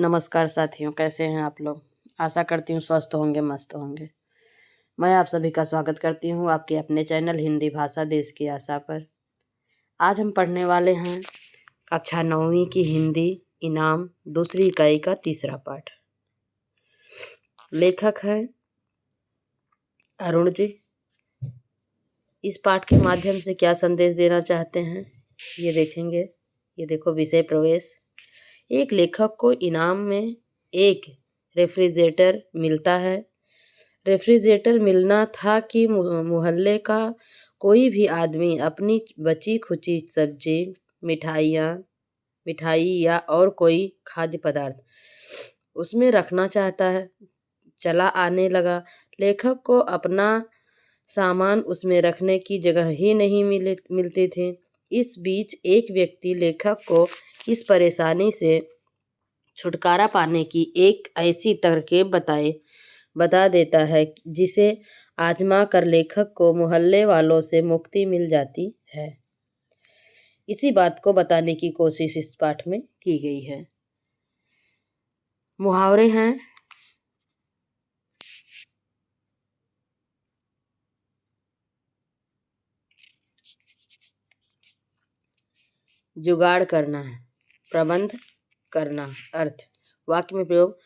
नमस्कार साथियों, कैसे हैं आप लोग। आशा करती हूँ स्वस्थ होंगे, मस्त होंगे। मैं आप सभी का स्वागत करती हूँ आपके अपने चैनल हिंदी भाषा देश की आशा पर। आज हम पढ़ने वाले हैं कक्षा 9वीं की हिंदी इनाम दूसरी इकाई का तीसरा पाठ। लेखक हैं अरुण जी। इस पाठ के माध्यम से क्या संदेश देना चाहते हैं ये देखेंगे। ये देखो, विषय प्रवेश। एक लेखक को इनाम में एक रेफ्रिजरेटर मिलता है। रेफ्रिजरेटर मिलना था कि मोहल्ले का कोई भी आदमी अपनी बची खुची सब्जी, मिठाई या और कोई खाद्य पदार्थ उसमें रखना चाहता है। चला आने लगा। लेखक को अपना सामान उसमें रखने की जगह ही नहीं मिलती थी। इस बीच एक व्यक्ति लेखक को इस परेशानी से छुटकारा पाने की एक ऐसी तरकीब बता देता है जिसे आजमा कर लेखक को मोहल्ले वालों से मुक्ति मिल जाती है। इसी बात को बताने की कोशिश इस पाठ में की गई है। मुहावरे हैं। जुगाड़ करना है, प्रबंध करना। अर्थ, वाक्य में प्रयोग।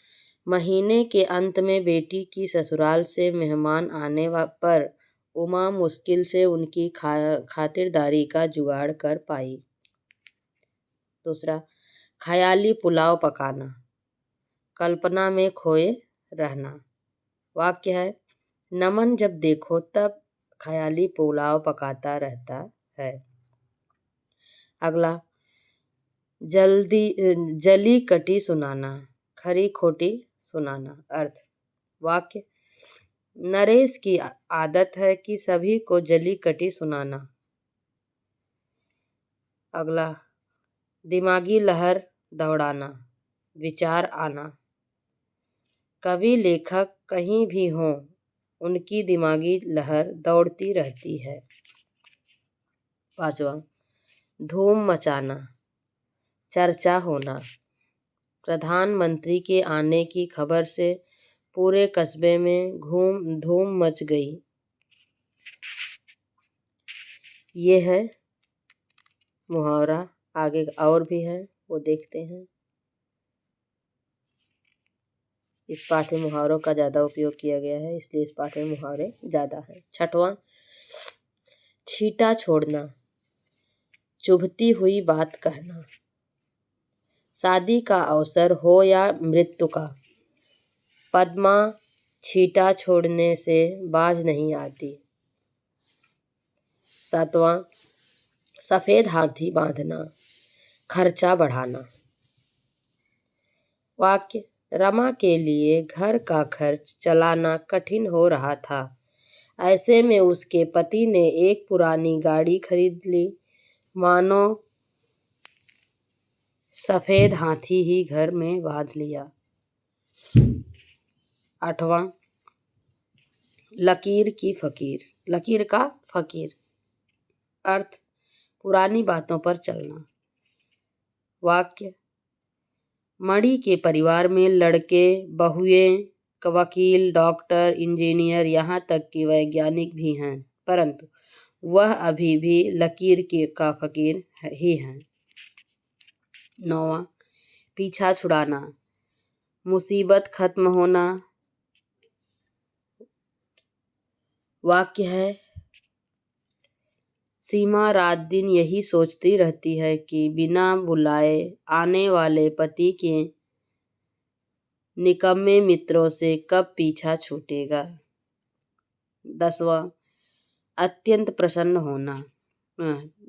महीने के अंत में बेटी की ससुराल से मेहमान आने पर उमा मुश्किल से उनकी खातिरदारी का जुगाड़ कर पाई। दूसरा, ख्याली पुलाव पकाना, कल्पना में खोए रहना। वाक्य है, नमन जब देखो तब ख्याली पुलाव पकाता रहता है। अगला, जली कटी सुनाना, खरी खोटी सुनाना। अर्थ, वाक्य, नरेश की आदत है कि सभी को जली कटी सुनाना। अगला, दिमागी लहर दौड़ाना, विचार आना। कवि लेखक कहीं भी हों, उनकी दिमागी लहर दौड़ती रहती है। पांचवा, धूम मचाना, चर्चा होना। प्रधानमंत्री के आने की खबर से पूरे कस्बे में धूम मच गई। ये है मुहावरा। आगे और भी है, वो देखते हैं। इस पाठ में मुहावरों का ज़्यादा उपयोग किया गया है, इसलिए इस पाठ में मुहावरे ज़्यादा है। छठवां, छींटा छोड़ना, चुभती हुई बात कहना। शादी का अवसर हो या मृत्यु का, पद्मा छींटा छोड़ने से बाज नहीं आती। सातवां, सफेद हाथी बांधना, खर्चा बढ़ाना। वाक्य, रमा के लिए घर का खर्च चलाना कठिन हो रहा था। ऐसे में उसके पति ने एक पुरानी गाड़ी खरीद ली। मानो सफेद हाथी ही घर में बांध लिया। आठवां, लकीर का फकीर। अर्थ, पुरानी बातों पर चलना। वाक्य, मणि के परिवार में लड़के बहुएं वकील, डॉक्टर, इंजीनियर, यहाँ तक कि वैज्ञानिक भी हैं, परंतु वह अभी भी लकीर का फकीर ही है। नौवां, पीछा छुड़ाना, मुसीबत खत्म होना। वाक्य है, सीमा रात दिन यही सोचती रहती है कि बिना बुलाए आने वाले पति के निकम्मे मित्रों से कब पीछा छूटेगा। 10वां, अत्यंत प्रसन्न होना,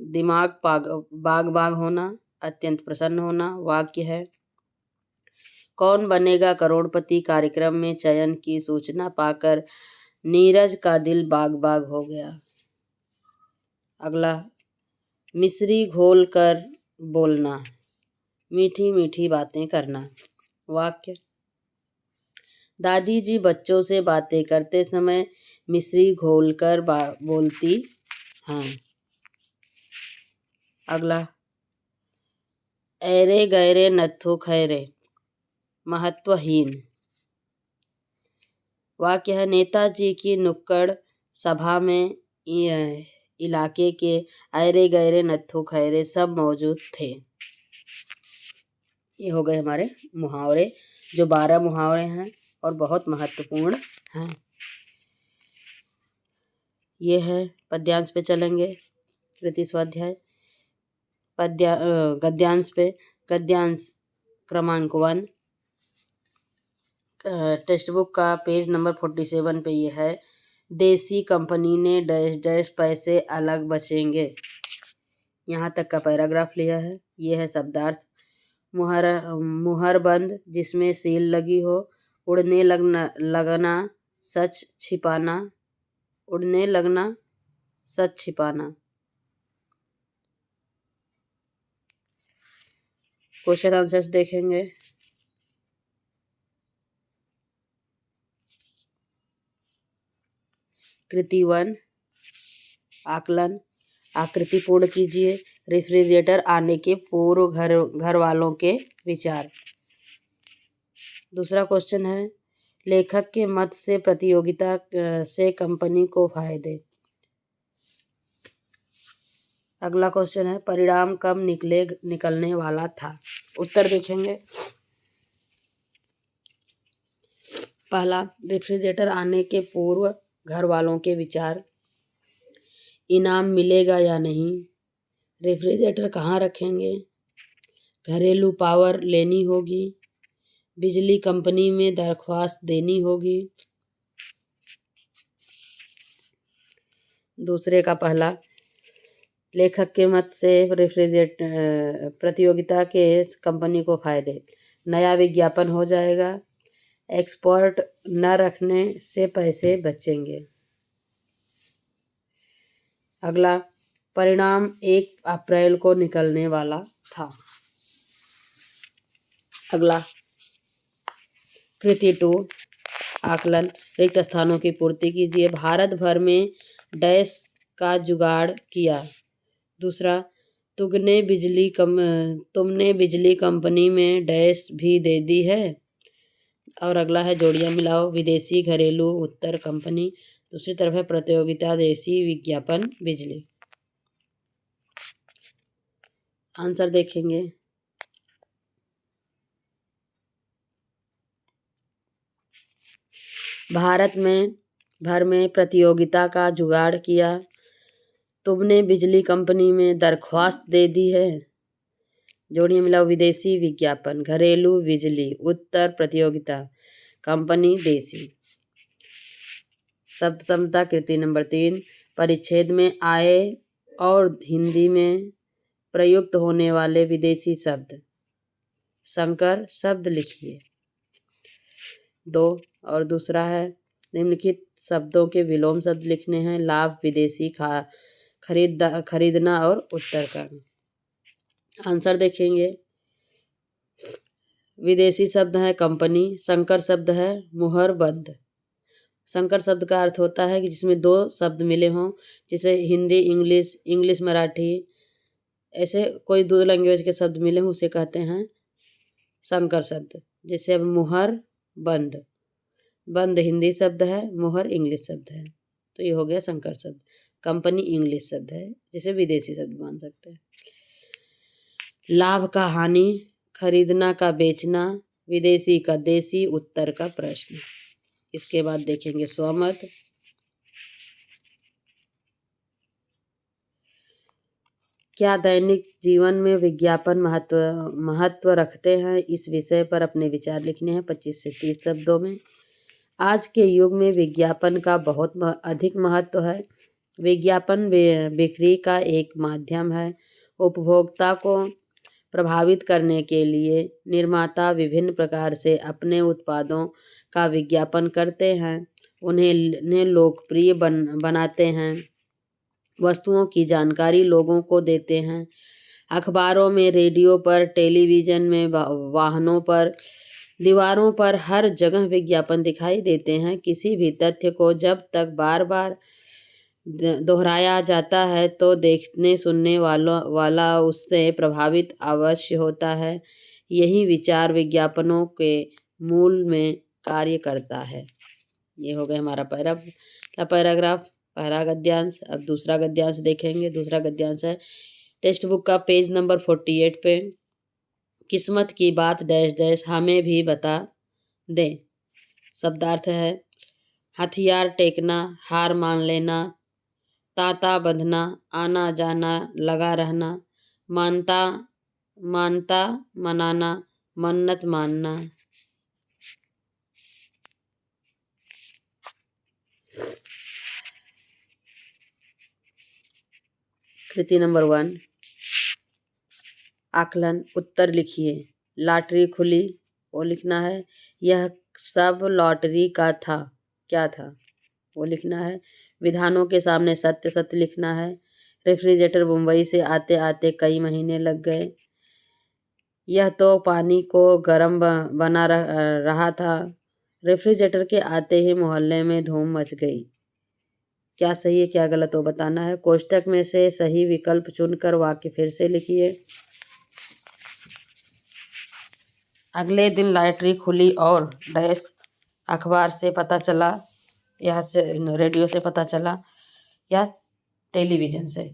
दिमाग बाग होना, अत्यंत प्रसन्न होना। वाक्य है, कौन बनेगा करोड़पति कार्यक्रम में चयन की सूचना पाकर नीरज का दिल बाग हो गया। अगला, मिश्री घोल कर बोलना, मीठी मीठी बातें करना। वाक्य, दादी जी बच्चों से बातें करते समय मिश्री घोल कर बोलती हैं। अगला, ऐरे गैरे नत्थु खैरे, महत्वहीन। वाक्य है, नेताजी की नुक्कड़ सभा में इलाके के ऐरे गैरे नत्थू खैरे सब मौजूद थे। ये हो गए हमारे मुहावरे, जो 12 मुहावरे हैं और बहुत महत्वपूर्ण हैं। ये है पद्यांश पे चलेंगे, कृति स्वाध्याय। गद्यांश पे, गद्यांश क्रमांक 1, टेक्स्ट बुक का पेज नंबर 47 पे ये है, देसी कंपनी ने डैश डैश पैसे अलग बचेंगे। यहाँ तक का पैराग्राफ लिया है। ये है शब्दार्थ, मुहरबंद जिसमें सील लगी हो, उड़ने लगना सच छिपाना, उड़ने लगना सच छिपाना। क्वेश्चन आंसर्स देखेंगे। कृति 1, आकलन, आकृति पूर्ण कीजिए। रेफ्रिजरेटर आने के पूर्व घर वालों के विचार। दूसरा क्वेश्चन है, लेखक के मत से प्रतियोगिता से कंपनी को फायदे। अगला क्वेश्चन है, परिणाम कब निकलने वाला था। उत्तर देखेंगे। पहला, रेफ्रिजरेटर आने के पूर्व घर वालों के विचार। इनाम मिलेगा या नहीं, रेफ्रिजरेटर कहाँ रखेंगे, घरेलू पावर लेनी होगी, बिजली कंपनी में दरख्वास्त देनी होगी। दूसरे का पहला, लेखक के मत से रेफ्रिजरेटर प्रतियोगिता के कंपनी को फायदे, नया विज्ञापन हो जाएगा, एक्सपोर्ट न रखने से पैसे बचेंगे। अगला, परिणाम 1 अप्रैल को निकलने वाला था। अगला, कृति 2, आकलन, रिक्त स्थानों की पूर्ति कीजिए। भारत भर में डैश का जुगाड़ किया। दूसरा, तुमने बिजली कंपनी में डैश भी दे दी है। और अगला है, जोड़ियां मिलाओ, विदेशी घरेलू उत्तर कंपनी, दूसरी तरफ है प्रतियोगिता देसी विज्ञापन बिजली। आंसर देखेंगे। भारत में भर में प्रतियोगिता का जुगाड़ किया, तुमने बिजली कंपनी में दरख्वास्त दे दी है। जोड़ियां मिलाओ, विदेशी विज्ञापन, घरेलू बिजली, उत्तर प्रतियोगिता, कंपनी देसी। शब्द समता, कृति नंबर 3, परिच्छेद में आए और हिंदी में प्रयुक्त होने वाले विदेशी शब्द, संकर शब्द लिखिए। 2 और दूसरा है, निम्नलिखित शब्दों के विलोम शब्द लिखने हैं, लाभ, विदेशी, खरीदना और उत्तर करना। आंसर देखेंगे। विदेशी शब्द है कंपनी, संकर शब्द है मुहरबंद। संकर शब्द का अर्थ होता है कि जिसमें 2 शब्द मिले हों, जैसे हिंदी इंग्लिश, इंग्लिश मराठी, ऐसे कोई 2 लैंग्वेज के शब्द मिले हों उसे कहते हैं संकर शब्द। जैसे अब मुहर बंद, बंद हिंदी शब्द है, मुहर इंग्लिश शब्द है, तो ये हो गया संकर शब्द। कंपनी इंग्लिश शब्द है, जिसे विदेशी शब्द मान सकते हैं। लाभ का हानि, खरीदना का बेचना, विदेशी का देसी, उत्तर का प्रश्न। इसके बाद देखेंगे स्वमत। क्या दैनिक जीवन में विज्ञापन महत्व रखते हैं, इस विषय पर अपने विचार लिखने हैं 25 से 30 शब्दों में। आज के युग में विज्ञापन का बहुत अधिक महत्व है। विज्ञापन बिक्री का एक माध्यम है। उपभोक्ता को प्रभावित करने के लिए निर्माता विभिन्न प्रकार से अपने उत्पादों का विज्ञापन करते हैं, उन्हें लोकप्रिय बनाते हैं, वस्तुओं की जानकारी लोगों को देते हैं। अखबारों में, रेडियो पर, टेलीविज़न में, वाहनों पर, दीवारों पर हर जगह विज्ञापन दिखाई देते हैं। किसी भी तथ्य को जब तक बार बार दोहराया जाता है तो देखने सुनने वाला उससे प्रभावित अवश्य होता है। यही विचार विज्ञापनों के मूल में कार्य करता है। ये हो गया हमारा पहला पैराग्राफ, पहला गद्यांश। अब दूसरा गद्यांश देखेंगे। दूसरा गद्यांश है टेक्स्ट बुक का पेज नंबर 48 पे। किस्मत की बात डैश डैश हमें भी बता दे। शब्दार्थ है हथियार टेकना, हार मान लेना, तांता बंधना, आना जाना, लगा रहना, मानता मानता मनाना, मन्नत मानना। कृति नंबर 1, आकलन। उत्तर लिखिए। लॉटरी खुली, वो लिखना है। यह सब लॉटरी का था, क्या था, वो लिखना है। विधानों के सामने सत्य सत्य लिखना है। रेफ्रिजरेटर मुंबई से आते आते कई महीने लग गए। यह तो पानी को गर्म बना रहा था। रेफ्रिजरेटर के आते ही मोहल्ले में धूम मच गई। क्या सही है क्या गलत वो बताना है। कोष्टक में से सही विकल्प चुनकर वाक्य फिर से लिखिए। अगले दिन लॉटरी खुली और डैश अखबार से पता चला, यहाँ से रेडियो से पता चला या टेलीविजन से।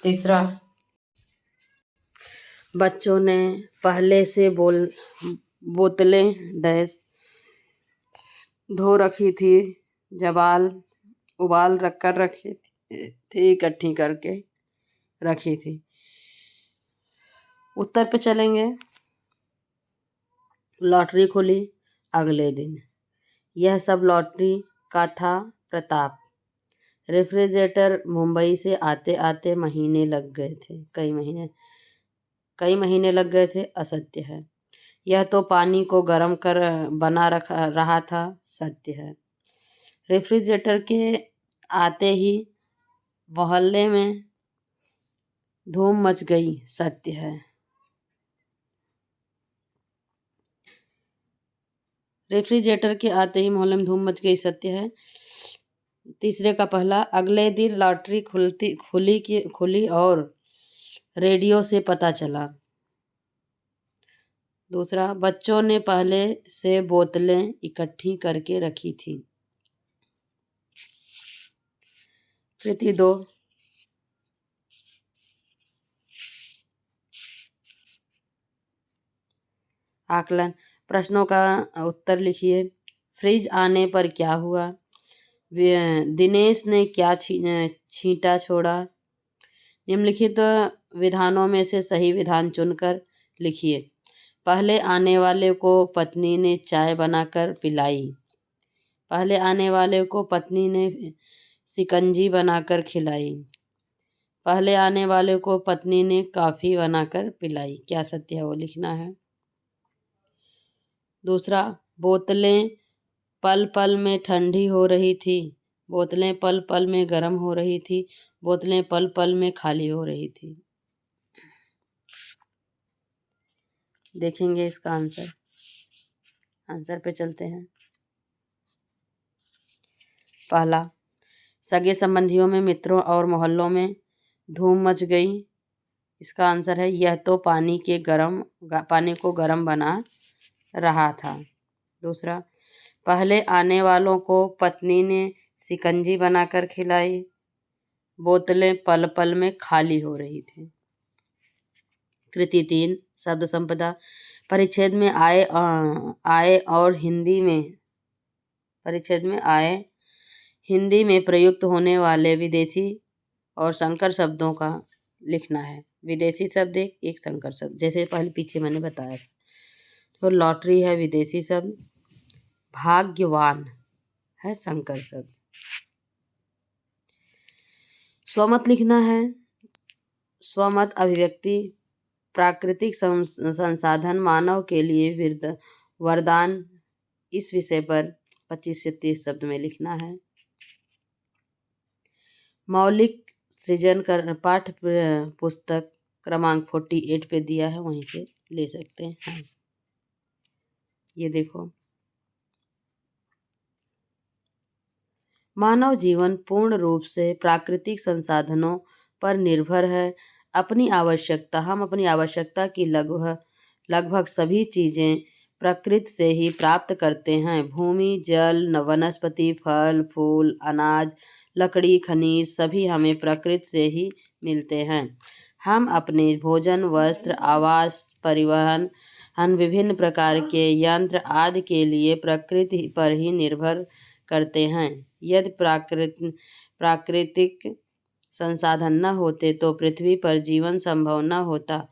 तीसरा, बच्चों ने पहले से बोतलें डैश धो रखी थी, उबाल रखकर रखी थी, इकट्ठी करके रखी थी। उत्तर पे चलेंगे। लॉटरी खुली अगले दिन। यह सब लॉटरी का था प्रताप। रेफ्रिजरेटर मुंबई से आते आते महीने लग गए थे, कई महीने लग गए थे, असत्य है। यह तो पानी को गर्म कर बना रहा था, सत्य है। रेफ्रिजरेटर के आते ही मोहल्ले में धूम मच गई, सत्य है। रेफ्रिजरेटर के आते ही मोहल्ले में धूम मच गई, सत्य है। तीसरे का पहला, अगले दिन लॉटरी खुली और रेडियो से पता चला। दूसरा, बच्चों ने पहले से बोतलें इकट्ठी करके रखी थी। कृति 2, आकलन। प्रश्नों का उत्तर लिखिए। फ्रिज आने पर क्या हुआ? दिनेश ने क्या छींटा छोड़ा? निम्नलिखित विधानों में से सही विधान चुनकर लिखिए। पहले आने वाले को पत्नी ने चाय बनाकर पिलाई। पहले आने वाले को पत्नी ने शिकंजी बनाकर खिलाई। पहले आने वाले को पत्नी ने कॉफी बनाकर पिलाई। क्या सत्य है वो लिखना है। दूसरा, बोतलें पल पल में ठंडी हो रही थी, बोतलें पल पल में गर्म हो रही थी, बोतलें पल पल में खाली हो रही थी। देखेंगे इसका आंसर पे चलते हैं। पहला, सगे संबंधियों में, मित्रों और मोहल्लों में धूम मच गई। इसका आंसर है यह तो पानी को गर्म बना रहा था। दूसरा, पहले आने वालों को पत्नी ने शिकंजी बनाकर खिलाई, बोतलें पल पल में खाली हो रही थी। कृति 3, शब्द संपदा। परिच्छेद में आए और हिंदी में प्रयुक्त होने वाले विदेशी और संकर शब्दों का लिखना है। विदेशी शब्द एक संकर शब्द, जैसे पहले पीछे मैंने बताया। तो लॉटरी है विदेशी शब्द, भाग्यवान है संकर शब्द। स्वमत लिखना है। स्वमत अभिव्यक्ति, प्राकृतिक संसाधन मानव के लिए वरदान। इस विषय पर 25 से 30 शब्द में लिखना है। मौलिक सृजन कर पाठ्य पुस्तक क्रमांक 48 पे दिया है, वहीं से ले सकते हैं। ये देखो, मानव जीवन पूर्ण रूप से प्राकृतिक संसाधनों पर निर्भर है। हम अपनी आवश्यकता की लगभग सभी चीजें प्रकृति से ही प्राप्त करते हैं। भूमि, जल, वनस्पति, फल, फूल, अनाज, लकड़ी, खनिज सभी हमें प्रकृति से ही मिलते हैं। हम अपने भोजन, वस्त्र, आवास, परिवहन, विभिन्न प्रकार के यंत्र आदि के लिए प्रकृति पर ही निर्भर करते हैं। यदि प्राकृतिक संसाधन न होते तो पृथ्वी पर जीवन संभव न होता।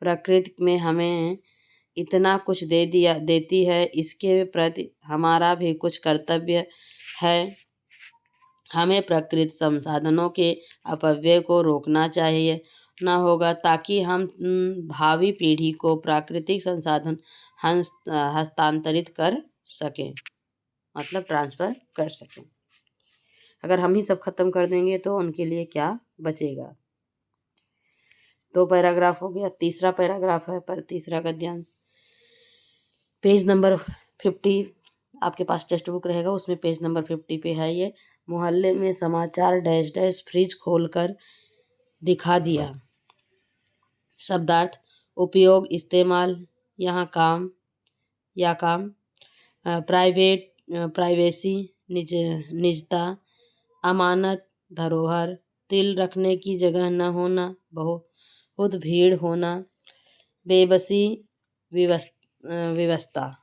प्रकृति में हमें इतना कुछ देती है, इसके प्रति हमारा भी कुछ कर्तव्य है। हमें प्राकृतिक संसाधनों के अपव्यय को रोकना चाहिए ना होगा, ताकि हम भावी पीढ़ी को प्राकृतिक संसाधन हस्तांतरित कर सकें, मतलब ट्रांसफर कर सकें। अगर हम ही सब खत्म कर देंगे तो उनके लिए क्या बचेगा। 2 पैराग्राफ हो गया। तीसरा पैराग्राफ है पर तीसरा गद्यांश पेज नंबर 50, आपके पास टेक्स्ट बुक रहेगा उसमें पेज नंबर 50 पे है ये। मोहल्ले में समाचार डैश डैश फ्रिज खोलकर दिखा दिया। शब्दार्थ उपयोग, इस्तेमाल, यहाँ काम या काम, प्राइवेसी निजता, अमानत, धरोहर, तिल रखने की जगह न होना, बहुत भीड़ होना, बेबसी, व्यवस्था।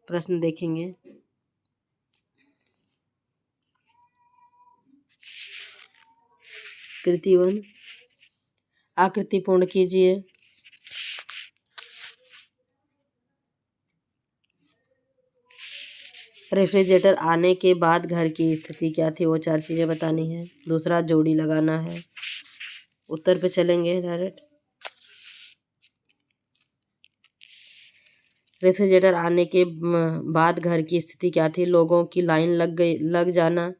प्रश्न देखेंगे। कृति 1 आकृति पूर्ण कीजिए। रेफ्रिजरेटर आने के बाद घर की स्थिति क्या थी, वो 4 चीजें बतानी है। दूसरा जोड़ी लगाना है। उत्तर पे चलेंगे डायरेक्ट। रेफ्रिजरेटर आने के बाद घर की स्थिति क्या थी, लोगों की लाइन लग जाना,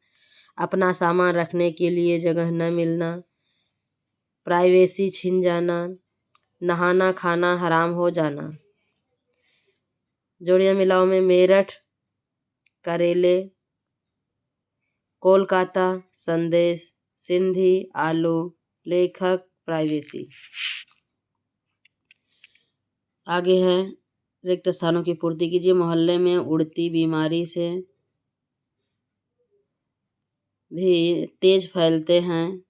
अपना सामान रखने के लिए जगह न मिलना, प्राइवेसी छिन जाना, नहाना खाना हराम हो जाना। जोड़ियां मिलाओ में मेरठ करेले, कोलकाता संदेश, सिंधी आलू, लेखक प्राइवेसी। आगे है रिक्त स्थानों की पूर्ति कीजिए। मोहल्ले में उड़ती बीमारी से भी तेज फैलते हैं।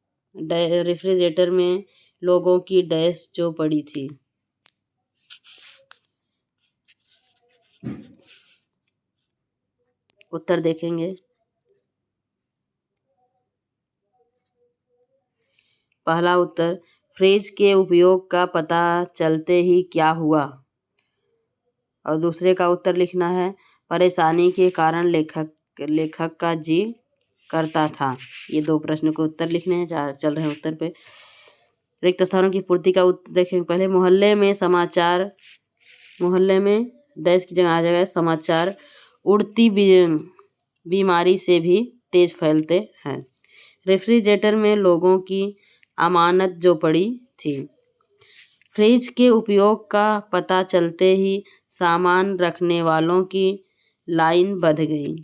रेफ्रिजरेटर में लोगों की डैश जो पड़ी थी। उत्तर देखेंगे। पहला उत्तर फ्रिज के उपयोग का पता चलते ही क्या हुआ, और दूसरे का उत्तर लिखना है परेशानी के कारण लेखक का जी करता था। ये 2 प्रश्न को उत्तर लिखने हैं। चल रहे हैं उत्तर पे। रिक्त स्थानों की पूर्ति का उत्तर देखें। पहले मोहल्ले में डैश की जगह आ जाएगा समाचार उड़ती बीमारी से भी तेज फैलते हैं। रेफ्रिजरेटर में लोगों की अमानत जो पड़ी थी। फ्रिज के उपयोग का पता चलते ही सामान रखने वालों की लाइन बढ़ गई।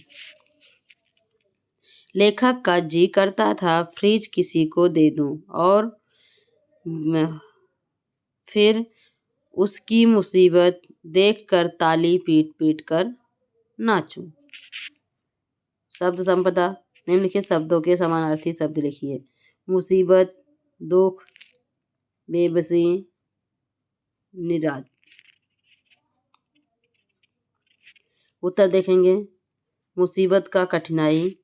लेखक का जी करता था फ्रिज किसी को दे दूं और फिर उसकी मुसीबत देखकर ताली पीट कर नाचूं। शब्द संपदा निम्नलिखित शब्दों के समानार्थी शब्द लिखिए। मुसीबत, दुख, बेबसी, निराश। उत्तर देखेंगे। मुसीबत का कठिनाई,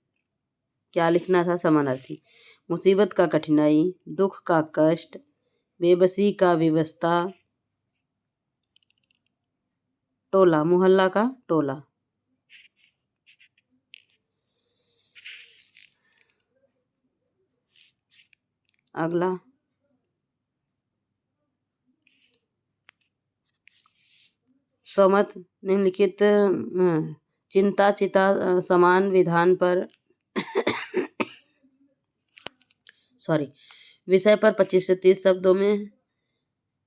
क्या लिखना था समानार्थी। मुसीबत का कठिनाई, दुख का कष्ट, बेबसी का विवशता, टोला मोहल्ला का टोला। अगला स्वमत निम्नलिखित चिंता चिता समान विधान पर विषय पर 25 से 30 शब्दों में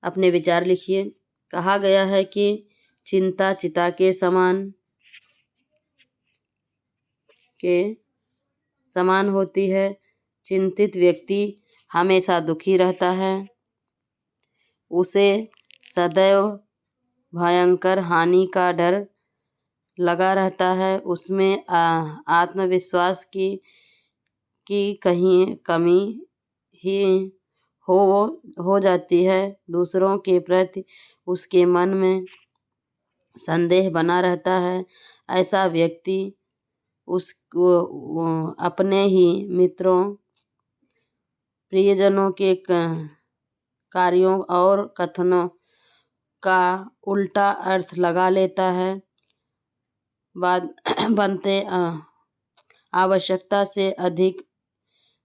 अपने विचार लिखिए। कहा गया है कि चिंता चिता के समान होती है। चिंतित व्यक्ति हमेशा दुखी रहता है, उसे सदैव भयंकर हानि का डर लगा रहता है, उसमें आत्मविश्वास की कहीं कमी ही हो जाती है। दूसरों के प्रति उसके मन में संदेह बना रहता है। ऐसा व्यक्ति उसको अपने ही मित्रों, प्रियजनों के कार्यों और कथनों का उल्टा अर्थ लगा लेता है। बनते आवश्यकता से अधिक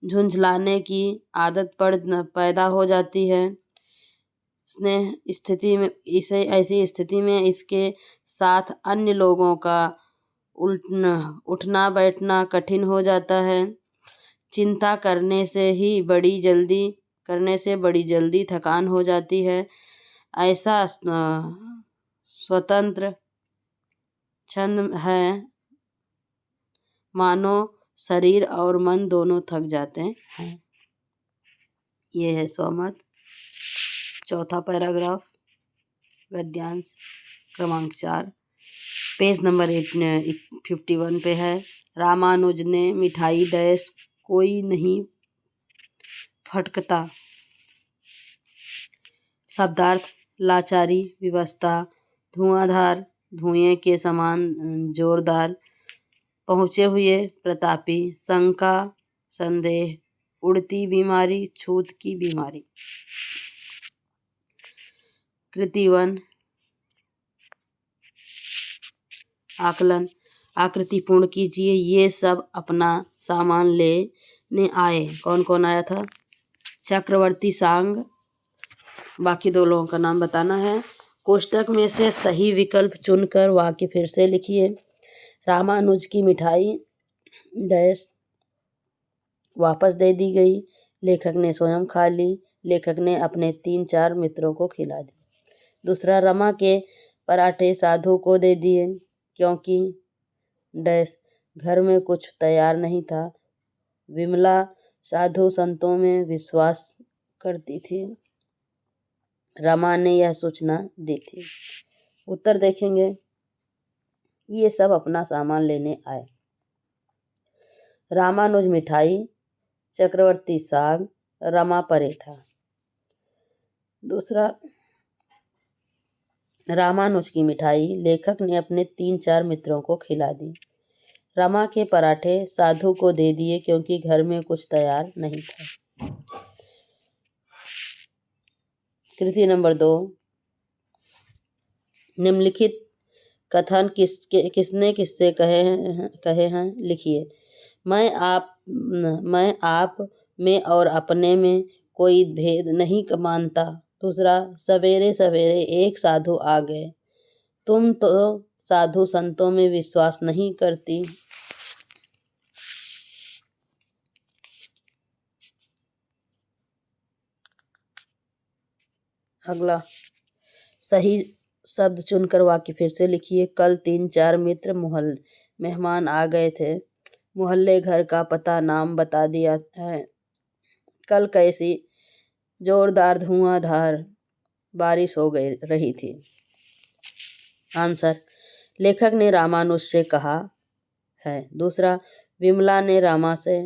झुंझलाने की आदत पैदा हो जाती है। ऐसी स्थिति में इसके साथ अन्य लोगों का उठना बैठना कठिन हो जाता है। चिंता करने से बड़ी जल्दी थकान हो जाती है। ऐसा स्वतंत्र छंद है मानो शरीर और मन दोनों थक जाते हैं। ये है स्वमत। चौथा पैराग्राफ गद्यांश क्रमांक 4, पेज नंबर 51 पे है। रामानुज ने मिठाई डैश कोई नहीं फटकता। शब्दार्थ लाचारी, विवशता, धुआंधार, धुएं के समान जोरदार, पहुँचे हुए, प्रतापी, शंका, संदेह, उड़ती बीमारी, छूत की बीमारी। कृति 1 आकलन। आकृति पूर्ण कीजिए। ये सब अपना सामान लेने आए। कौन कौन आया था? चक्रवर्ती सांग। बाकी 2 लोगों का नाम बताना है। कोष्टक में से सही विकल्प चुनकर वाक्य फिर से लिखिए। रामानुज की मिठाई डैश वापस दे दी गई। लेखक ने स्वयं खा ली। लेखक ने अपने 3-4 मित्रों को खिला दी। दूसरा, रमा के पराठे साधु को दे दिए क्योंकि डैश घर में कुछ तैयार नहीं था। विमला साधु संतों में विश्वास करती थी। रमा ने यह सूचना दी थी। उत्तर देखेंगे। ये सब अपना सामान लेने आए। रामानुज मिठाई, चक्रवर्ती साग, रमा पराठा। दूसरा, रामानुज की मिठाई लेखक ने अपने 3-4 मित्रों को खिला दी। रमा के पराठे साधु को दे दिए क्योंकि घर में कुछ तैयार नहीं था। कृति नंबर 2 निम्नलिखित कथन किसने किससे कहे हैं लिखिए। मैं आप में और अपने में कोई भेद नहीं मानता। दूसरा, सवेरे सवेरे एक साधु आ गए। तुम तो साधु संतों में विश्वास नहीं करती। अगला, सही शब्द चुनकर वाक्य फिर से लिखिए। कल 3-4 मित्र मेहमान आ गए थे। मोहल्ले घर का पता नाम बता दिया है। कल कैसी जोरदार धुआंधार बारिश हो रही थी। आंसर, लेखक ने रामानुज से कहा है। दूसरा, विमला ने रमा से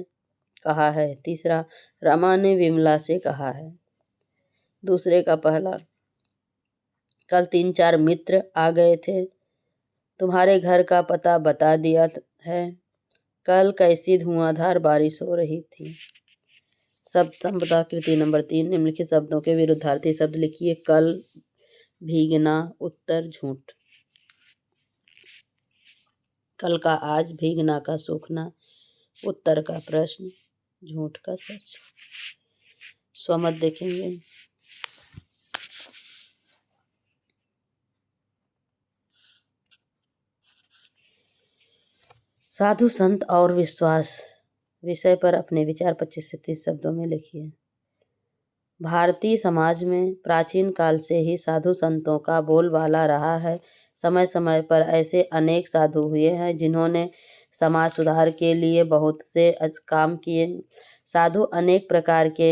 कहा है। तीसरा, रमा ने विमला से कहा है। दूसरे का पहला, कल 3-4 मित्र आ गए थे। तुम्हारे घर का पता बता दिया है। कल कैसी धुआंधार बारिश हो रही थी। शब्द संपदा कृति नंबर 3 निम्नलिखित शब्दों के विरुद्धार्थी शब्द लिखिए। कल, भीगना, उत्तर झूठ। कल का आज, भीगना का सूखना, उत्तर का प्रश्न, झूठ का सच। स्वमत देखेंगे। साधु संत और विश्वास विषय पर अपने विचार 25 से 30 शब्दों में लिखिए। भारतीय समाज में प्राचीन काल से ही साधु संतों का बोलबाला रहा है। समय समय पर ऐसे अनेक साधु हुए हैं जिन्होंने समाज सुधार के लिए बहुत से काम किए। साधु अनेक प्रकार के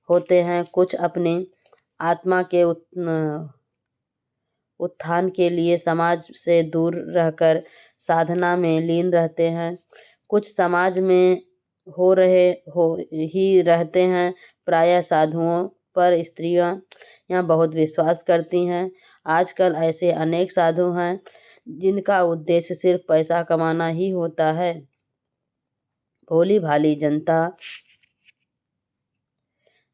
होते हैं। कुछ अपनी आत्मा के उत्थान के लिए समाज से दूर रहकर साधना में लीन रहते हैं। कुछ समाज में हो ही रहते हैं। प्रायः साधुओं पर स्त्रियां यहाँ बहुत विश्वास करती हैं। आजकल ऐसे अनेक साधु हैं जिनका उद्देश्य सिर्फ पैसा कमाना ही होता है। भोली भाली जनता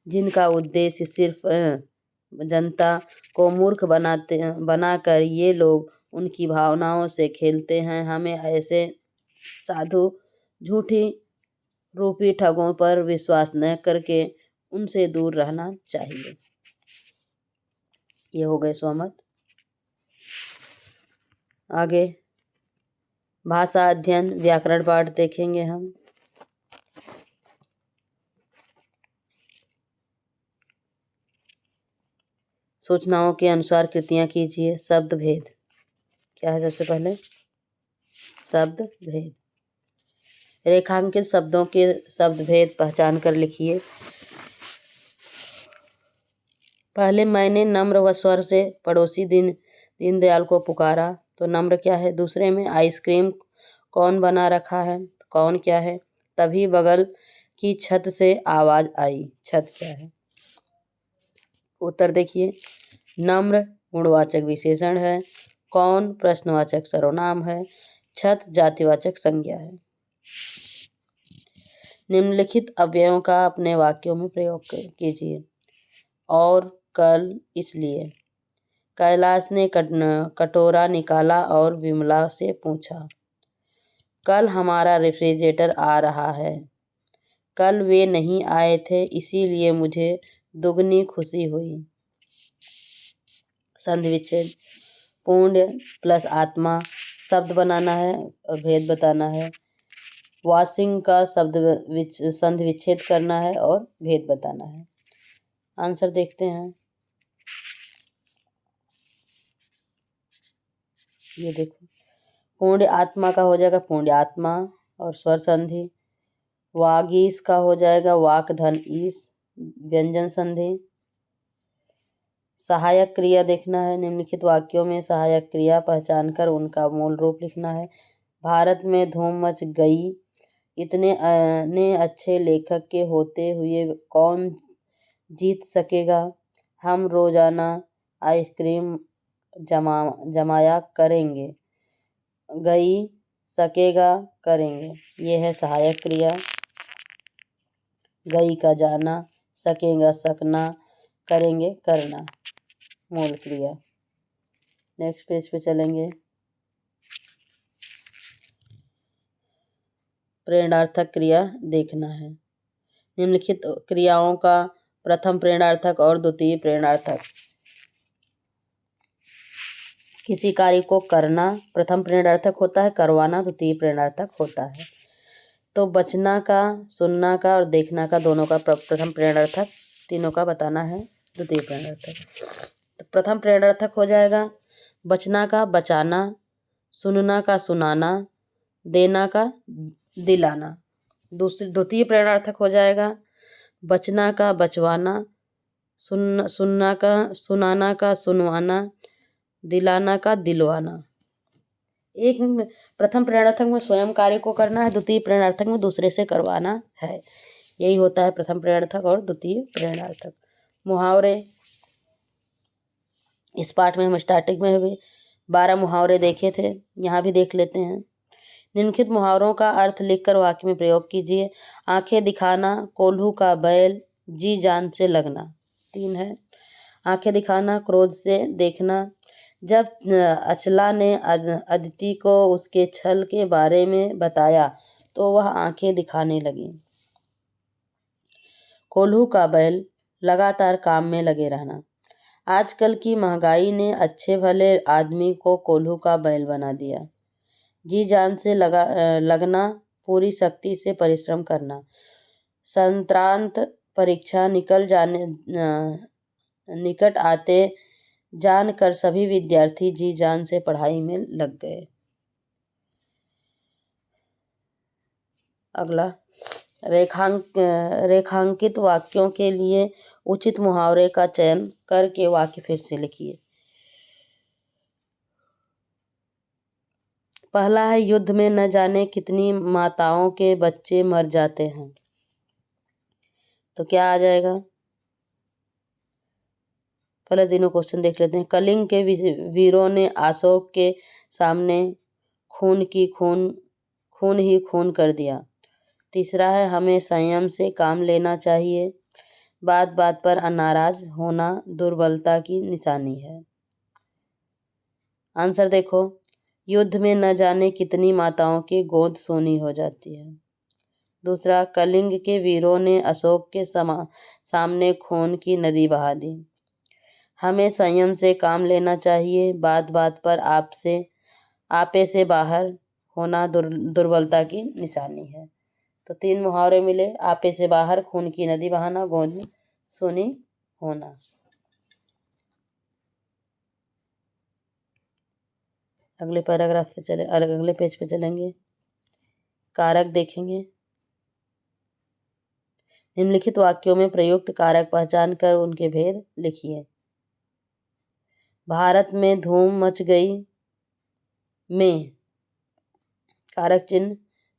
जिनका उद्देश्य सिर्फ जनता को मूर्ख बनाकर ये लोग उनकी भावनाओं से खेलते हैं। हमें ऐसे साधु झूठी रूपी ठगों पर विश्वास न करके उनसे दूर रहना चाहिए। ये हो गए सोमत। आगे भाषा अध्ययन व्याकरण पाठ देखेंगे हम। सूचनाओं के अनुसार कृतियां कीजिए। शब्द भेद क्या है? सबसे पहले शब्द भेद। रेखांकित शब्दों के शब्द भेद पहचान कर लिखिए। पहले मैंने नम्र व स्वर से पड़ोसी दीनदयाल को पुकारा, तो नम्र क्या है? दूसरे में आइसक्रीम कौन बना रखा है? कौन क्या है? तभी बगल की छत से आवाज आई। छत क्या है? उत्तर देखिए। नम्र गुणवाचक विशेषण है। कौन प्रश्नवाचक सर्वनाम है। छत जातिवाचक संज्ञा है। निम्नलिखित अव्ययों का अपने वाक्यों में प्रयोग कीजिए। और कल इसलिए। कैलाश ने कटोरा निकाला और विमला से पूछा, कल हमारा रेफ्रिजरेटर आ रहा है। कल वे नहीं आए थे, इसीलिए मुझे दुगनी खुशी हुई। संधि विच्छेद। पुण्य प्लस आत्मा शब्द बनाना है और भेद बताना है। वॉशिंग का संधि विच्छेद करना है और भेद बताना है। आंसर देखते हैं। ये देखो, पुण्य आत्मा का हो जाएगा पुण्य आत्मा और स्वर संधि। वागीश का हो जाएगा वाक धन ईश व्यंजन संधि। सहायक क्रिया देखना है। निम्नलिखित वाक्यों में सहायक क्रिया पहचान कर उनका मूल रूप लिखना है। भारत में धूम मच गई। इतने अच्छे लेखक के होते हुए कौन जीत सकेगा। हम रोजाना आइसक्रीम जमाया करेंगे। गई सकेगा करेंगे। ये है सहायक क्रिया। गई का जाना, सकेगा सकना, करेंगे करना, मूल क्रिया। नेक्स्ट पेज पे चलेंगे। प्रेरणार्थक क्रिया देखना है। निम्नलिखित क्रियाओं का प्रथम प्रेरणार्थक और द्वितीय प्रेरणार्थक। किसी कार्य को करना प्रथम प्रेरणार्थक होता है, करवाना द्वितीय प्रेरणार्थक होता है। तो बचना का, सुनना का और देखना का दोनों का प्रथम प्रेरणार्थक, तीनों का बताना है द्वितीय प्रेरणार्थक। तो प्रथम प्रेरणार्थक हो जाएगा बचना का बचाना, सुनना का सुनाना, देना का दिलाना। द्वितीय प्रेरणार्थक हो जाएगा बचना का बचवाना, सुनना का सुनाना का सुनवाना, दिलाना का दिलवाना। एक प्रथम प्रेरणार्थक में स्वयं कार्य को करना है, द्वितीय प्रेरणार्थक में दूसरे से करवाना है। यही होता है प्रथम प्रेरणार्थक और द्वितीय प्रेरणार्थक। मुहावरे। इस पाठ में हम स्टार्टिंग में भी 12 मुहावरे देखे थे, यहाँ भी देख लेते हैं। निम्नलिखित मुहावरों का अर्थ लिखकर वाक्य में प्रयोग कीजिए। आंखें दिखाना, कोल्हू का बैल, जी जान से लगना। 3 है। आंखें दिखाना, क्रोध से देखना। जब अचला ने अदिति को उसके छल के बारे में बताया तो वह आंखें दिखाने लगी। कोल्हू का बैल, लगातार काम में लगे रहना। आजकल की महंगाई ने अच्छे भले आदमी को कोल्हू का बैल बना दिया। जी जान से लगना, पूरी शक्ति से परिश्रम करना। संक्रांत परीक्षा निकट आते जानकर सभी विद्यार्थी जी जान से पढ़ाई में लग गए। अगला, रेखांकित वाक्यों के लिए उचित मुहावरे का चयन करके वाक्य फिर से लिखिए। पहला है, युद्ध में न जाने कितनी माताओं के बच्चे मर जाते हैं। तो क्या आ जाएगा? पहले तीनों क्वेश्चन देख लेते हैं। कलिंग के वीरों ने अशोक के सामने खून ही खून कर दिया। तीसरा है, हमें संयम से काम लेना चाहिए, बात बात पर नाराज होना दुर्बलता की निशानी है। आंसर देखो, युद्ध में न जाने कितनी माताओं की गोद सोनी हो जाती है। दूसरा, कलिंग के वीरों ने अशोक के सामने खून की नदी बहा दी। हमें संयम से काम लेना चाहिए, बात बात पर आपे से बाहर होना दुर्बलता की निशानी है। तो 3 मुहावरे मिले, आपे से बाहर, खून की नदी बहाना, गोद सोनी होना। अगले पैराग्राफ पे चले, अगले पेज पे चलेंगे। कारक देखेंगे। निम्नलिखित वाक्यों में प्रयुक्त कारक पहचान कर उनके भेद लिखिए। भारत में धूम मच गई में, कारक चिन्ह।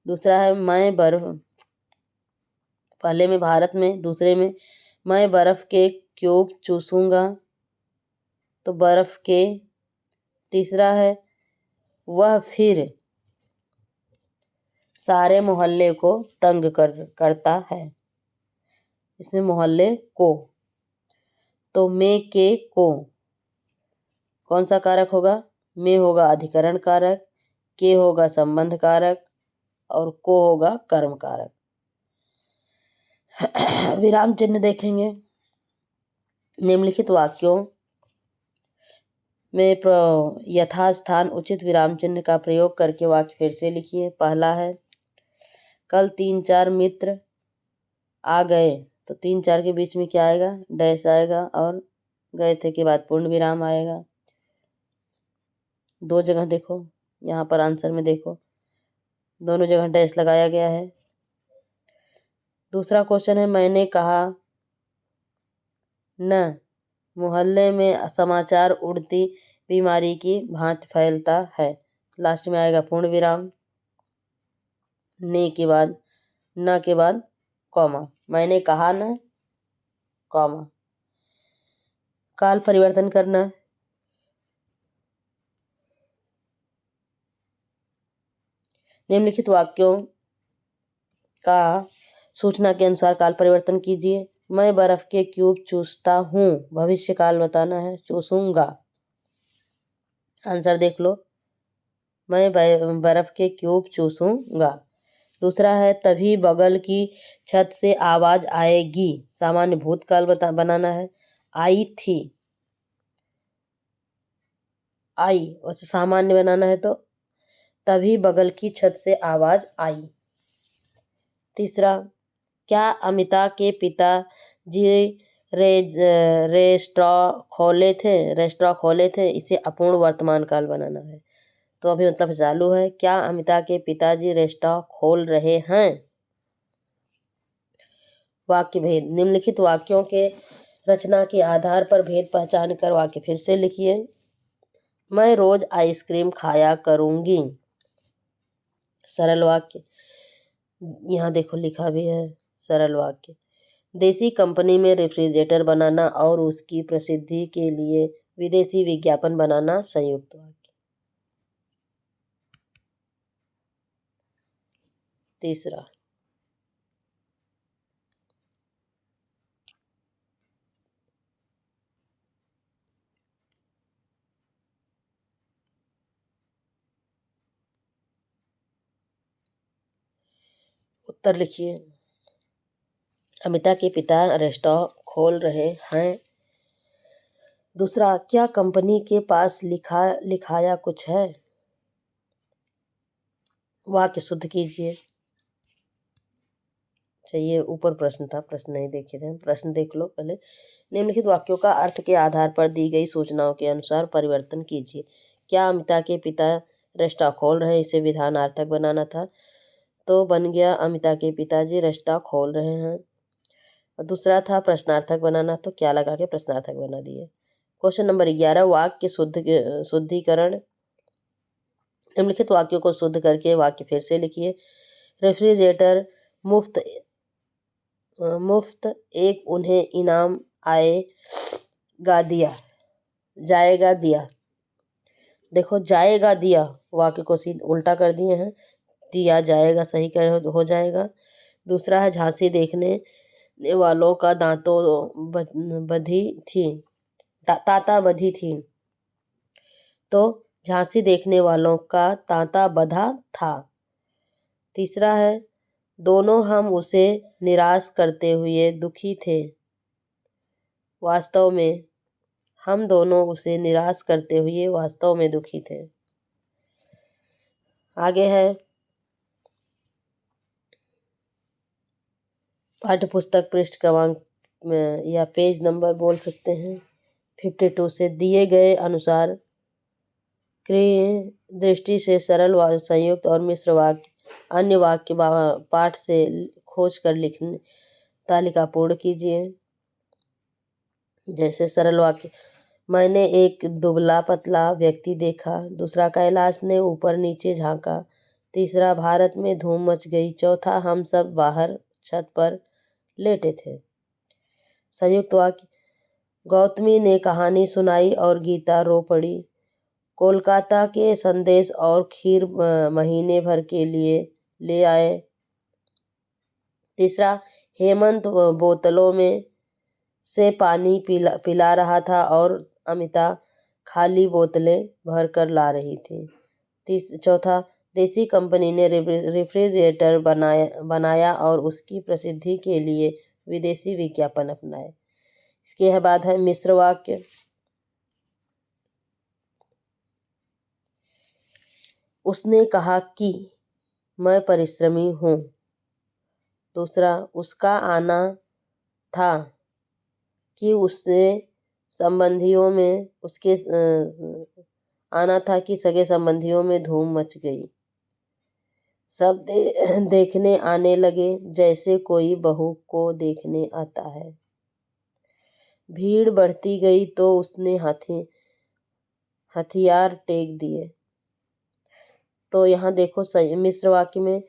दूसरा है, मैं बर्फ, पहले में भारत में, दूसरे में मैं बर्फ के क्यूब चूसूंगा, तो बर्फ के। तीसरा है, वह फिर सारे मोहल्ले को तंग करता है, इसमें मोहल्ले को। तो में के को कौन सा कारक होगा? में होगा अधिकरण कारक, के होगा संबंध कारक और को होगा कर्म कारक। विराम चिन्ह देखेंगे। निम्नलिखित वाक्यों में यथास्थान उचित विराम चिन्ह का प्रयोग करके वाक्य फिर से लिखिए। पहला है, कल 3-4 मित्र आ गए, तो 3-4 के बीच में क्या आएगा? डैश आएगा और गए थे के बाद पूर्ण विराम आएगा। 2 जगह देखो, यहाँ पर आंसर में देखो, दोनों जगह डैश लगाया गया है। दूसरा क्वेश्चन है, मैंने कहा न मोहल्ले में समाचार उड़ती बीमारी की भांति फैलता है, लास्ट में आएगा पूर्ण विराम, ने के बाद, न के बाद कॉमा, मैंने कहा न, कॉमा। काल परिवर्तन करना। निम्नलिखित वाक्यों का सूचना के अनुसार काल परिवर्तन कीजिए। मैं बर्फ के क्यूब चूसता हूँ, भविष्य काल बताना है, चूसूंगा। आंसर देख लो, मैं बर्फ के क्यूब चूसूंगा। दूसरा है, तभी बगल की छत से आवाज आएगी, सामान्य भूतकाल बनाना है, आई थी, आई, और सामान्य बनाना है तो तभी बगल की छत से आवाज आई। तीसरा, क्या अमिता के पिताजी रेस्टोरेंट खोले थे, इसे अपूर्ण वर्तमान काल बनाना है। तो अभी मतलब चालू है, क्या अमिता के पिताजी रेस्टोरेंट खोल रहे हैं। वाक्य भेद। निम्नलिखित वाक्यों के रचना के आधार पर भेद पहचान कर वाक्य फिर से लिखिए। मैं रोज आइसक्रीम खाया करूंगी, सरल वाक्य। यहाँ देखो लिखा भी है सरल वाक्य। देसी कंपनी में रेफ्रिजरेटर बनाना और उसकी प्रसिद्धि के लिए विदेशी विज्ञापन बनाना, संयुक्त वाक्य। तीसरा, उत्तर लिखिए। अमिता के पिता रेस्टोरेंट खोल रहे हैं। दूसरा, क्या कंपनी के पास लिखाया कुछ है। वाक्य शुद्ध कीजिए। चाहिए, ऊपर प्रश्न था, प्रश्न नहीं देखे थे, प्रश्न देख लो पहले। निम्नलिखित वाक्यों का अर्थ के आधार पर दी गई सूचनाओं के अनुसार परिवर्तन कीजिए। क्या अमिता के पिता रेस्टोरेंट खोल रहे हैं, इसे विधानार्थक बनाना था, तो बन गया अमिता के पिताजी रेस्टोरेंट खोल रहे हैं। और दूसरा था प्रश्नार्थक बनाना, तो क्या लगा के प्रश्नार्थक बना दिए। क्वेश्चन नंबर 11, वाक्य शुद्धिकरण। निम्नलिखित वाक्यों को शुद्ध करके वाक्य फिर से लिखिए। रेफ्रिजरेटर मुफ्त मुफ्त एक उन्हें इनाम जाएगा दिया। देखो जाएगा दिया, वाक्य को सीधा उल्टा कर दिए हैं, दिया जाएगा सही कर हो जाएगा। दूसरा है झांसी देखने वालों का दांतों बधी थी ताता बधी थी, तो झांसी देखने वालों का तांता बधा था। तीसरा है दोनों हम उसे निराश करते हुए दुखी थे। वास्तव में हम दोनों उसे निराश करते हुए वास्तव में दुखी थे। आगे है पाठ्य पुस्तक पृष्ठ क्रमांक या पेज नंबर बोल सकते हैं 52 से दिए गए अनुसार दृष्टि से सरल संयुक्त और मिश्र वाक्य अन्य वाक्य पाठ से खोज कर लिखने तालिका पूर्ण कीजिए। जैसे सरल वाक्य, मैंने एक दुबला पतला व्यक्ति देखा। दूसरा, कैलाश ने ऊपर नीचे झांका। तीसरा, भारत में धूम मच गई। चौथा, हम सब बाहर छत पर लेटे थे। संयुक्त वाक्य, गौतमी ने कहानी सुनाई और गीता रो पड़ी। कोलकाता के संदेश और खीर महीने भर के लिए ले आए। तीसरा, हेमंत बोतलों में से पानी पिला रहा था और अमिता खाली बोतलें भर कर ला रही थी। चौथा, देसी कंपनी ने रेफ्रिजरेटर बनाया और उसकी प्रसिद्धि के लिए विदेशी विज्ञापन अपनाए। इसके बाद है मिश्र वाक्य। उसने कहा कि मैं परिश्रमी हूँ। दूसरा, उसका आना था कि सगे संबंधियों में धूम मच गई। सब देखने आने लगे जैसे कोई बहू को देखने आता है। भीड़ बढ़ती गई तो उसने हथियार टेक दिए। तो यहाँ देखो मिश्र वाक्य में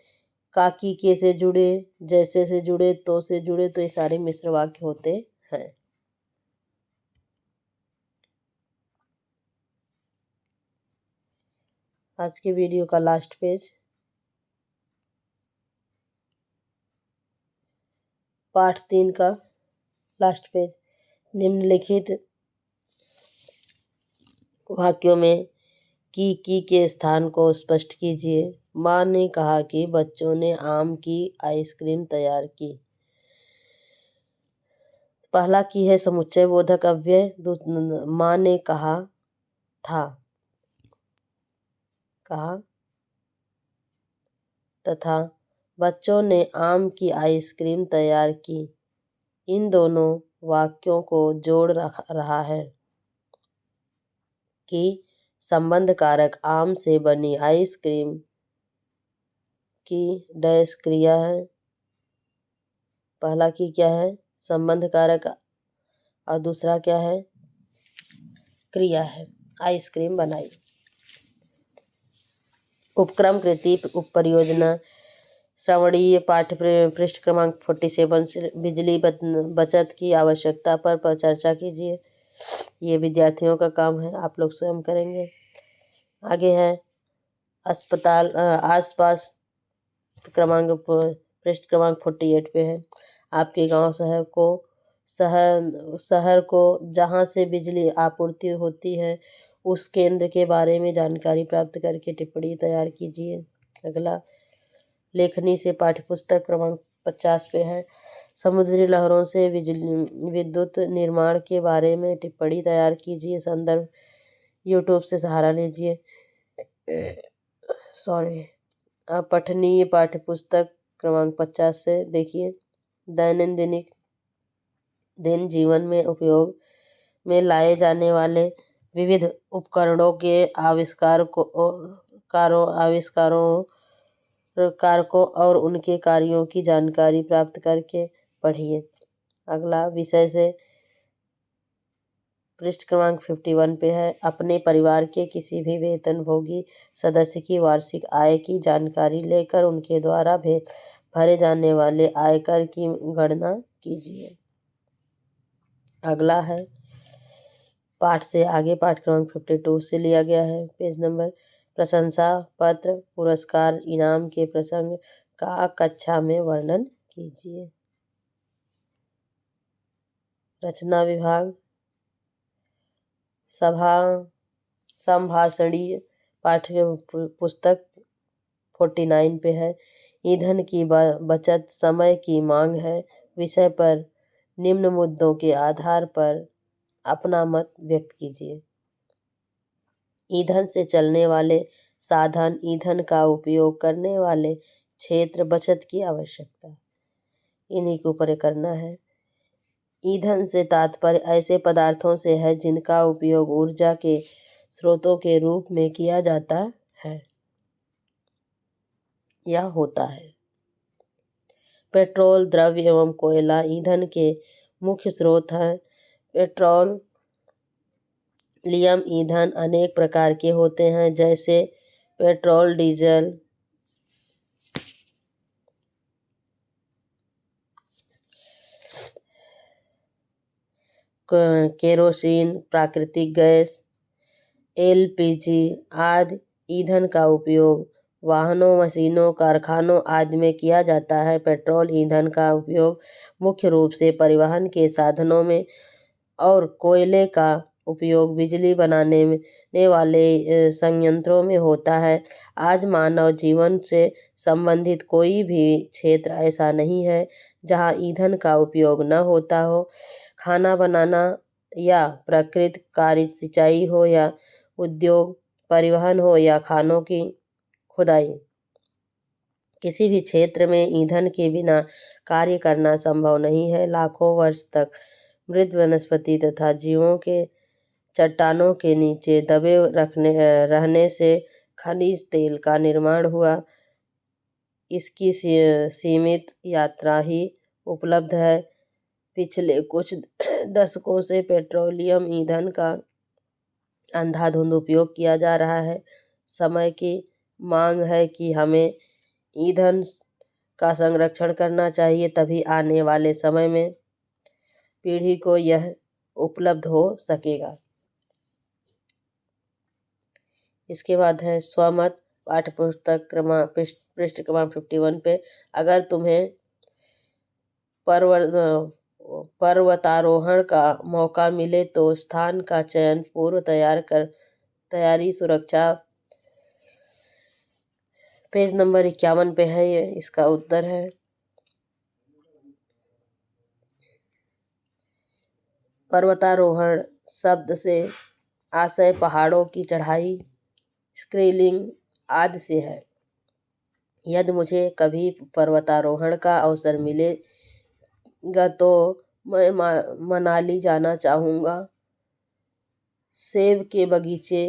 काकी के से जुड़े, जैसे से जुड़े, तो से जुड़े, तो ये सारे मिश्र वाक्य होते हैं। आज के वीडियो का लास्ट पेज, पाठ 3 का लास्ट पेज। निम्नलिखित वाक्यों में की के स्थान को स्पष्ट कीजिए। माँ ने कहा कि बच्चों ने आम की आइसक्रीम तैयार की। पहला की है समुच्चय बोधक अव्यय। माँ ने कहा तथा बच्चों ने आम की आइसक्रीम तैयार की। इन दोनों वाक्यों को जोड़ रहा है कि संबंध कारक आम से बनी आइसक्रीम की डैश क्रिया है। पहला की क्या है, संबंध कारक, और दूसरा क्या है, क्रिया है, आइसक्रीम बनाई। उपक्रम कृति उपपरियोजना श्रवणीय पाठ्य पृष्ठ क्रमांक 47 से बिजली बचत की आवश्यकता पर चर्चा कीजिए। ये विद्यार्थियों का काम है, आप लोग स्वयं करेंगे। आगे है अस्पताल आसपास पृष्ठ क्रमांक 48 पे है। आपके गांव शहर को जहां से बिजली आपूर्ति होती है उस केंद्र के बारे में जानकारी प्राप्त करके टिप्पणी तैयार कीजिए। अगला लेखनी से पाठ्यपुस्तक क्रमांक 50 पे है। समुद्री लहरों से विद्युत निर्माण के बारे में टिप्पणी तैयार कीजिए। संदर्भ यूट्यूब से सहारा लीजिए। पठनीय पाठ्यपुस्तक क्रमांक 50 से देखिए। दिन जीवन में उपयोग में लाए जाने वाले विविध उपकरणों के आविष्कारों कारकों और उनके कार्यों की जानकारी प्राप्त करके पढ़िए। अगला विषय से पृष्ठ क्रमांक 51 पे है। अपने परिवार के किसी भी वेतनभोगी सदस्य की वार्षिक आय की जानकारी लेकर उनके द्वारा भरे जाने वाले आयकर की गणना कीजिए। अगला है पाठ से आगे, पाठ क्रमांक 52 से लिया गया है। पेज नंबर प्रशंसा पत्र, पुरस्कार, इनाम के प्रसंग का कक्षा में वर्णन कीजिए। रचना विभाग संभाषणीय पाठ्य पुस्तक 49 पे है। ईंधन की बचत समय की मांग है विषय पर निम्न मुद्दों के आधार पर अपना मत व्यक्त कीजिए। ईंधन से चलने वाले साधन, ईंधन का उपयोग करने वाले क्षेत्र, बचत की आवश्यकता, इन्हीं के ऊपर करना है। ईंधन से तात्पर्य ऐसे पदार्थों से है जिनका उपयोग ऊर्जा के स्रोतों के रूप में किया जाता है या होता है। पेट्रोल, द्रव्य एवं कोयला ईंधन के मुख्य स्रोत हैं। पेट्रोलियम ईंधन अनेक प्रकार के होते हैं, जैसे पेट्रोल, डीजल, केरोसिन, प्राकृतिक गैस, एलपीजी आदि। ईंधन का उपयोग वाहनों, मशीनों, कारखानों आदि में किया जाता है। पेट्रोल ईंधन का उपयोग मुख्य रूप से परिवहन के साधनों में और कोयले का उपयोग बिजली बनाने वाले संयंत्रों में होता है। आज मानव जीवन से संबंधित कोई भी क्षेत्र ऐसा नहीं है जहां ईंधन का उपयोग न होता हो। खाना बनाना या प्राकृतिक कार्य, सिंचाई हो या उद्योग, परिवहन हो या खानों की खुदाई, किसी भी क्षेत्र में ईंधन के बिना कार्य करना संभव नहीं है। लाखों वर्ष तक मृत वनस्पति तथा जीवों के चट्टानों के नीचे दबे रहने से खनिज तेल का निर्माण हुआ। इसकी सीमित यात्रा ही उपलब्ध है। पिछले कुछ दशकों से पेट्रोलियम ईंधन का अंधाधुंध उपयोग किया जा रहा है। समय की मांग है कि हमें ईंधन का संरक्षण करना चाहिए, तभी आने वाले समय में पीढ़ी को यह उपलब्ध हो सकेगा। इसके बाद है स्वमत, पाठ्य पुस्तक पृष्ठ क्रमांक 51 पे। अगर तुम्हें पर्वतारोहण का मौका मिले तो स्थान का चयन पूर्व तैयारी सुरक्षा। पेज नंबर 51 पे है, ये इसका उत्तर है। पर्वतारोहण शब्द से आशय पहाड़ों की चढ़ाई, स्कीलिंग आदि से है। यदि मुझे कभी पर्वतारोहण का अवसर मिलेगा तो मैं मनाली जाना चाहूँगा। सेब के बगीचे,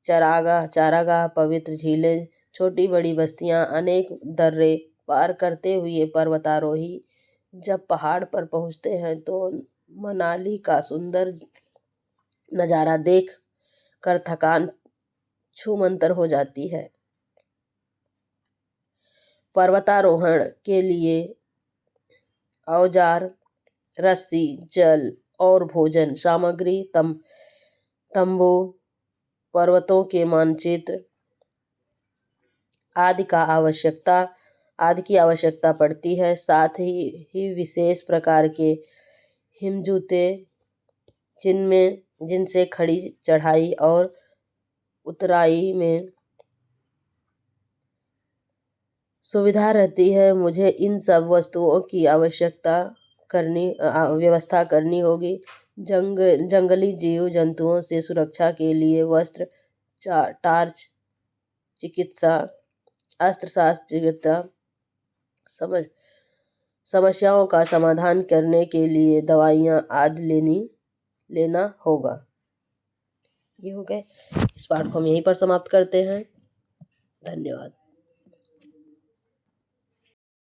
चारागाह, पवित्र झीलें, छोटी बड़ी बस्तियां, अनेक दर्रे पार करते हुए पर्वतारोही जब पहाड़ पर पहुंचते हैं तो मनाली का सुंदर नज़ारा देख कर थकान छूमंतर हो जाती है। पर्वतारोहण के लिए औजार, रस्सी, जल और भोजन सामग्री, तंबू, पर्वतों के मानचित्र आदि की आवश्यकता पड़ती है। साथ ही विशेष प्रकार के हिमजूते, जिनसे खड़ी चढ़ाई और उतराई में सुविधा रहती है। मुझे इन सब वस्तुओं की व्यवस्था करनी होगी। जंगली जीव जंतुओं से सुरक्षा के लिए वस्त्र, टार्च, चिकित्सा समस्याओं का समाधान करने के लिए दवाइयाँ आदि लेना होगा। ये हो गए। इस पाठ को हम यहीं पर समाप्त करते हैं। धन्यवाद।